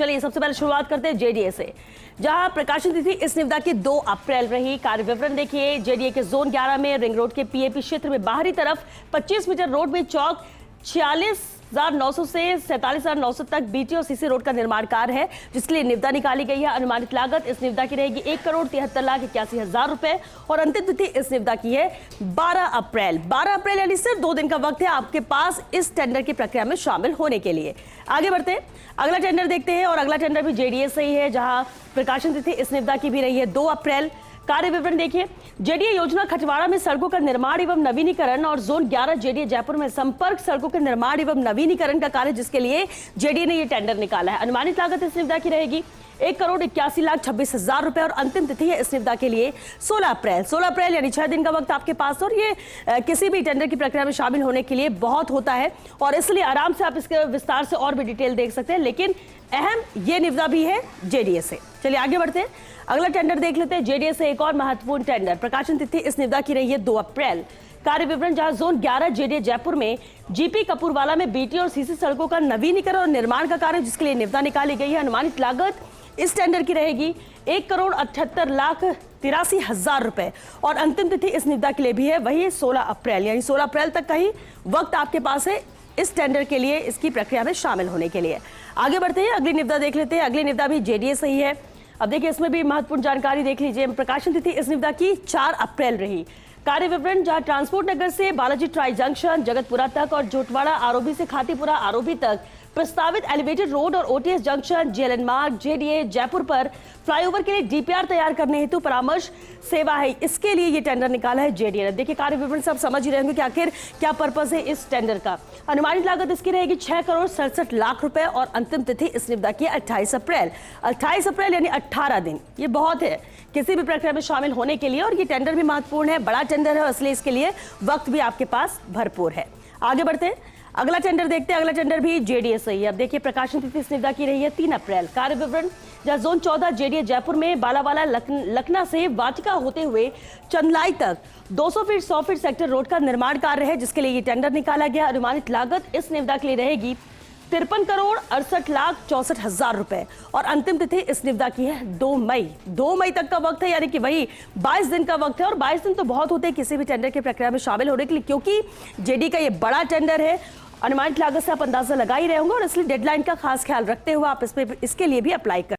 चलिए सबसे पहले शुरुआत करते हैं जेडीए से, जहां प्रकाशन तिथि इस निविदा की 2 अप्रैल रही। कार्य विवरण देखिए। जेडीए के जोन 11 में रिंग रोड के पीएपी क्षेत्र में बाहरी तरफ 25 मीटर रोड में चौक 46,900 से 47,900 तक बीटी और सीसी रोड का निर्माण कार्य है, जिसके लिए निविदा निकाली गई है। अनुमानित लागत इस निविदा की रहेगी 1,73,81,000 रुपए और अंतिम तिथि इस निविदा की है 12 अप्रैल। 12 अप्रैल यानी सिर्फ 2 दिन का वक्त है आपके पास इस टेंडर की प्रक्रिया में शामिल होने के लिए। आगे बढ़ते हैं, अगला टेंडर देखते हैं और अगला टेंडर भी जेडीए से ही है, जहां प्रकाशन तिथि इस निविदा की भी रही है 2 अप्रैल। कार्य विवरण देखिए। जेडीए योजना खटवाड़ा में सड़कों का निर्माण एवं नवीनीकरण और जोन 11 जेडीए जयपुर में संपर्क सड़कों के निर्माण एवं नवीनीकरण का कार्य, जिसके लिए जेडीए ने यह टेंडर निकाला है। अनुमानित लागत इस निविदा की रहेगी 1,81,26,000 रुपए और अंतिम तिथि है इस निविदा के लिए 16 अप्रैल। 16 अप्रैल यानी 6 दिन का वक्त आपके पास, और ये किसी भी टेंडर की प्रक्रिया में शामिल होने के लिए बहुत होता है और इसलिए आराम से आप इसके विस्तार से और भी डिटेल देख सकते हैं, लेकिन अहम ये निविदा भी है जेडीए से। चलिए आगे बढ़ते हैं, अगला टेंडर देख लेते हैं। जेडीए से एक और महत्वपूर्ण टेंडर, प्रकाशन तिथि इस निविदा की रही है 2 अप्रैल। कार्य विवरण, जहां जोन 11 जेडीए जयपुर में जीपी कपूरवाला में बीटी और सीसी सड़कों का नवीनीकरण और निर्माण का कार्य, जिसके लिए निविदा निकाली गई है। अनुमानित लागत इस टेंडर की रहेगी 1,78,83,000 रुपए और अंतिम तिथि इस निविदा के लिए भी है वही 16 अप्रैल, यानी 16 अप्रैल तक का ही वक्त आपके पास है इस टेंडर के लिए, इसकी प्रक्रिया में शामिल होने के लिए। आगे बढ़ते हैं, अगली निविदा देख लेते हैं। अगली निविदा भी जेडीए से ही है। अब देखिए इसमें भी महत्वपूर्ण जानकारी देख लीजिए। प्रकाशन तिथि इस निविदा की 4 अप्रैल रही। कार्य विवरण, जहां ट्रांसपोर्ट नगर से बालाजी ट्राई जंक्शन जगतपुरा तक और जोटवाड़ा आरओबी से खातीपुरा आरओबी तक प्रस्तावित एलिवेटेड रोड और ओटीएस जंक्शन जेएलएन मार्ग जेडीए जयपुर पर फ्लाईओवर के लिए डीपीआर तैयार करने हेतु परामर्श सेवा है, इसके लिए ये टेंडर निकाला है जेडीए ने। देखिए कार्य विवरण सब समझ ही रहे होंगे कि आखिर क्या पर्पस है इस टेंडर का। अनुमानित लागत इसकी रहेगी 6,67,00,000 रुपए और अंतिम तिथि इस निविदा की 28 अप्रैल। 28 अप्रैल यानी 18 दिन, ये बहुत है किसी भी प्रक्रिया में शामिल होने के लिए, और ये टेंडर भी महत्वपूर्ण है, बड़ा टेंडर है, इसलिए इसके लिए वक्त भी आपके पास भरपूर है। आगे बढ़ते हैं, अगला टेंडर देखते हैं। अगला टेंडर भी जेडीए से ही है। अब देखिए प्रकाशन तिथि इस निविदा की रही है 3 अप्रैल। कार्य विवरण, जहां जोन 14 जेडीए जयपुर में बालावाला लखना से वाटिका होते हुए चंदलाई तक 200 फीट 100 फीट सेक्टर रोड का निर्माण कार्य है, जिसके लिए ये टेंडर निकाला गया। अनुमानित लागत इस निविदा के लिए रहेगी 53,68,64,000 रुपए और अंतिम तिथि इस निविदा की है 2 मई। 2 मई तक का वक्त है, यानी कि वही 22 दिन का वक्त है, और 22 दिन तो बहुत होते हैं किसी भी टेंडर की प्रक्रिया में शामिल होने के लिए, क्योंकि जेडी का ये बड़ा टेंडर है। अनुमानित लागत से आप अंदाजा लगा ही रहे होंगे और इसलिए डेडलाइन का खास ख्याल रखते हुए आप इसके लिए भी अप्लाई कर